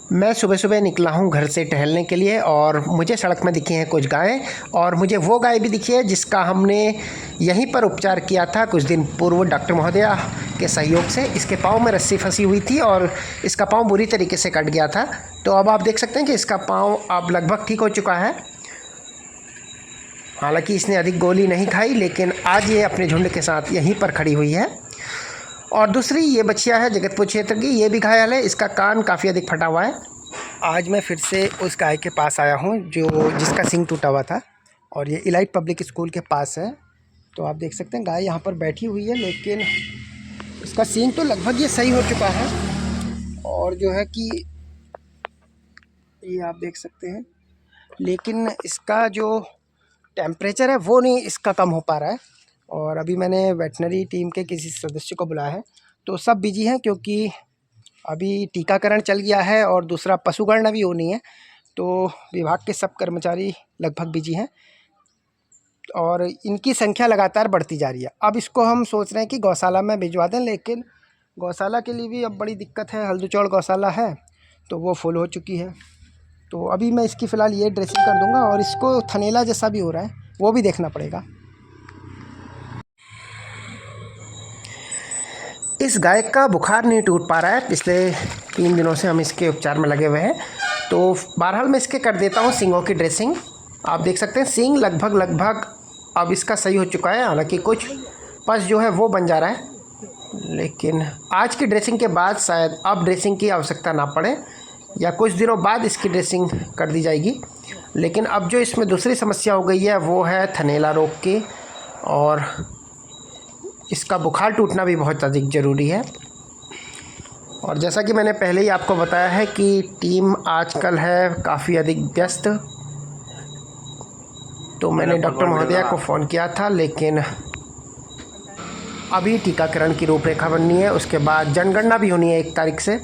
मैं सुबह सुबह निकला हूँ घर से टहलने के लिए और मुझे सड़क में दिखी हैं कुछ गायें और मुझे वो गाय भी दिखी है जिसका हमने यहीं पर उपचार किया था कुछ दिन पूर्व डॉक्टर महोदया के सहयोग से। इसके पाँव में रस्सी फंसी हुई थी और इसका पाँव बुरी तरीके से कट गया था। तो अब आप देख सकते हैं कि इसका पाँव अब लगभग ठीक हो चुका है। हालांकि इसने अधिक गोली नहीं खाई, लेकिन आज ये अपने झुंड के साथ यहीं पर खड़ी हुई है। और दूसरी ये बछिया है जगतपुर क्षेत्र की, ये भी घायल है, इसका कान काफ़ी अधिक फटा हुआ है। आज मैं फिर से उस गाय के पास आया हूँ जिसका सींग टूटा हुआ था और ये इलाइट पब्लिक स्कूल के पास है। तो आप देख सकते हैं गाय यहाँ पर बैठी हुई है, लेकिन इसका सींग तो लगभग ये सही हो चुका है। और जो है कि ये आप देख सकते हैं, लेकिन इसका जो टेम्परेचर है वो नहीं इसका कम हो पा रहा है। और अभी मैंने वेटनरी टीम के किसी सदस्य को बुलाया है, तो सब बिजी हैं क्योंकि अभी टीकाकरण चल गया है और दूसरा पशुगणना भी होनी है। तो विभाग के सब कर्मचारी लगभग बिजी हैं और इनकी संख्या लगातार बढ़ती जा रही है। अब इसको हम सोच रहे हैं कि गौशाला में भिजवा दें, लेकिन गौशाला के लिए भी अब बड़ी दिक्कत है। हल्दूचौड़ गौशाला है तो वो फुल हो चुकी है। तो अभी मैं इसकी फ़िलहाल ये ड्रेसिंग कर दूंगा और इसको थनेला जैसा भी हो रहा है वो भी देखना पड़ेगा। इस गाय का बुखार नहीं टूट पा रहा है, पिछले 3 दिनों से हम इसके उपचार में लगे हुए हैं। तो बहरहाल मैं इसके कर देता हूँ सींगों की ड्रेसिंग। आप देख सकते हैं सींग लगभग अब इसका सही हो चुका है। हालांकि कुछ पस जो है वो बन जा रहा है, लेकिन आज की ड्रेसिंग के बाद शायद अब ड्रेसिंग की आवश्यकता ना पड़े या कुछ दिनों बाद इसकी ड्रेसिंग कर दी जाएगी। लेकिन अब जो इसमें दूसरी समस्या हो गई है वो है थनैला रोग की, और इसका बुखार टूटना भी बहुत अधिक ज़रूरी है। और जैसा कि मैंने पहले ही आपको बताया है कि टीम आजकल है काफ़ी अधिक व्यस्त। तो मैंने डॉक्टर महोदया को फ़ोन किया था, लेकिन अभी टीकाकरण की रूपरेखा बननी है, उसके बाद जनगणना भी होनी है 1 तारीख से।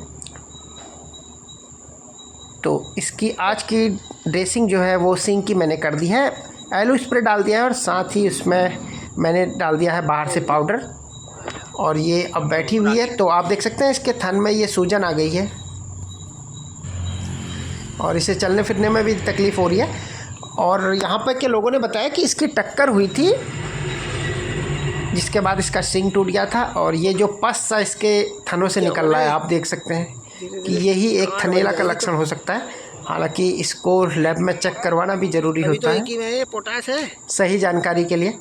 तो इसकी आज की ड्रेसिंग जो है वो सींग की मैंने कर दी है, एलो स्प्रे डाल दिया है और साथ ही उसमें मैंने डाल दिया है बाहर से पाउडर। और ये अब बैठी हुई है। तो आप देख सकते हैं इसके थन में ये सूजन आ गई है और इसे चलने फिरने में भी तकलीफ़ हो रही है। और यहाँ पर के लोगों ने बताया कि इसकी टक्कर हुई थी जिसके बाद इसका सींग टूट गया था और ये जो पस सा इसके थनों से निकल रहा है, आप देख सकते हैं कि यही एक थनैला का लक्षण हो सकता है। हालांकि इसको लैब में चेक करवाना भी ज़रूरी होता है पोटाश है सही जानकारी के लिए।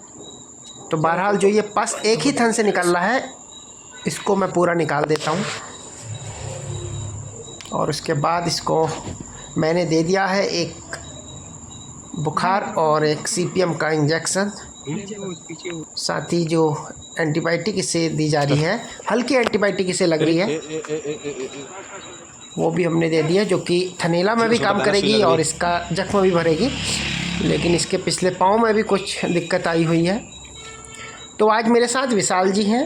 तो बहरहाल जो ये पस एक ही थन से निकल रहा है, इसको मैं पूरा निकाल देता हूँ और उसके बाद इसको मैंने दे दिया है एक बुखार और एक CPM का इंजेक्शन, साथ ही जो एंटीबायोटिक इसे दी जा रही है, हल्की एंटीबायोटिक इसे लग रही है, वो भी हमने दे दिया, जो कि थनैला में भी काम करेगी और इसका जख्म भी भरेगी। लेकिन इसके पिछले पाँव में भी कुछ दिक्कत आई हुई है। तो आज मेरे साथ विशाल जी हैं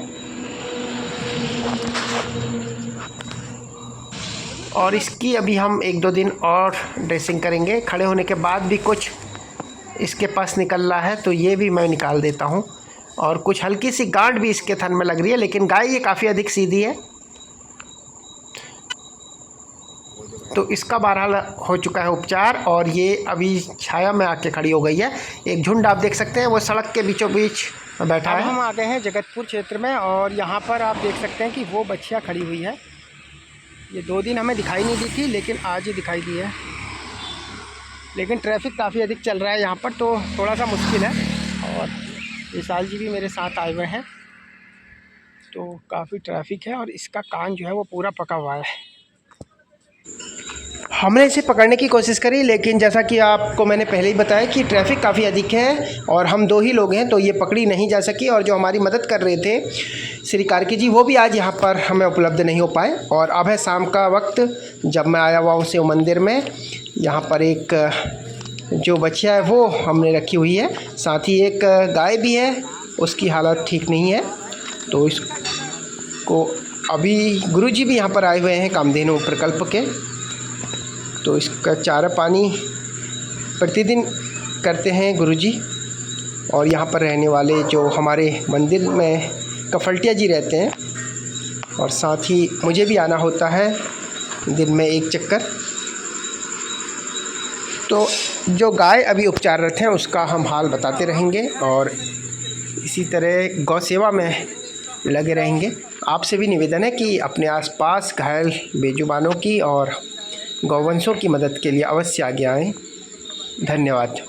और इसकी अभी हम 1-2 दिन और ड्रेसिंग करेंगे। खड़े होने के बाद भी कुछ इसके पास निकल रहा है तो ये भी मैं निकाल देता हूँ। और कुछ हल्की सी गांठ भी इसके थन में लग रही है, लेकिन गाय ये काफ़ी अधिक सीधी है। तो इसका बहरहाल हो चुका है उपचार और ये अभी छाया में आके खड़ी हो गई है। एक झुंड आप देख सकते हैं वो सड़क के बीचों बीच बैठा है। हम आ गए हैं जगतपुर क्षेत्र में और यहाँ पर आप देख सकते हैं कि वो बछिया खड़ी हुई है। ये 2 दिन हमें दिखाई नहीं दी थी, लेकिन आज ही दिखाई दी है। लेकिन ट्रैफिक काफ़ी अधिक चल रहा है यहाँ पर, तो थोड़ा सा मुश्किल है। और विशाल जी भी मेरे साथ आए हुए हैं, तो काफ़ी ट्रैफिक है और इसका कान जो है वो पूरा पका हुआ है। हमने इसे पकड़ने की कोशिश करी, लेकिन जैसा कि आपको मैंने पहले ही बताया कि ट्रैफिक काफ़ी अधिक है और हम 2 ही लोग हैं, तो ये पकड़ी नहीं जा सकी। और जो हमारी मदद कर रहे थे श्री कार्की जी, वो भी आज यहाँ पर हमें उपलब्ध नहीं हो पाए। और अब है शाम का वक्त, जब मैं आया हुआ हूँ शिव मंदिर में। यहाँ पर एक जो बछिया है वो हमने रखी हुई है, साथ ही एक गाय भी है, उसकी हालत ठीक नहीं है। तो इसको अभी गुरुजी भी यहाँ पर आए हुए हैं कामधेनु प्रकल्प के, तो इसका चारा पानी प्रतिदिन करते हैं गुरुजी। और यहाँ पर रहने वाले जो हमारे मंदिर में कफल्टिया जी रहते हैं, और साथ ही मुझे भी आना होता है दिन में 1 चक्कर। तो जो गाय अभी उपचाररत हैं उसका हम हाल बताते रहेंगे और इसी तरह गौ सेवा में लगे रहेंगे। आपसे भी निवेदन है कि अपने आसपास घायल बेजुबानों की और गौवंशों की मदद के लिए अवश्य आगे आएँ। धन्यवाद।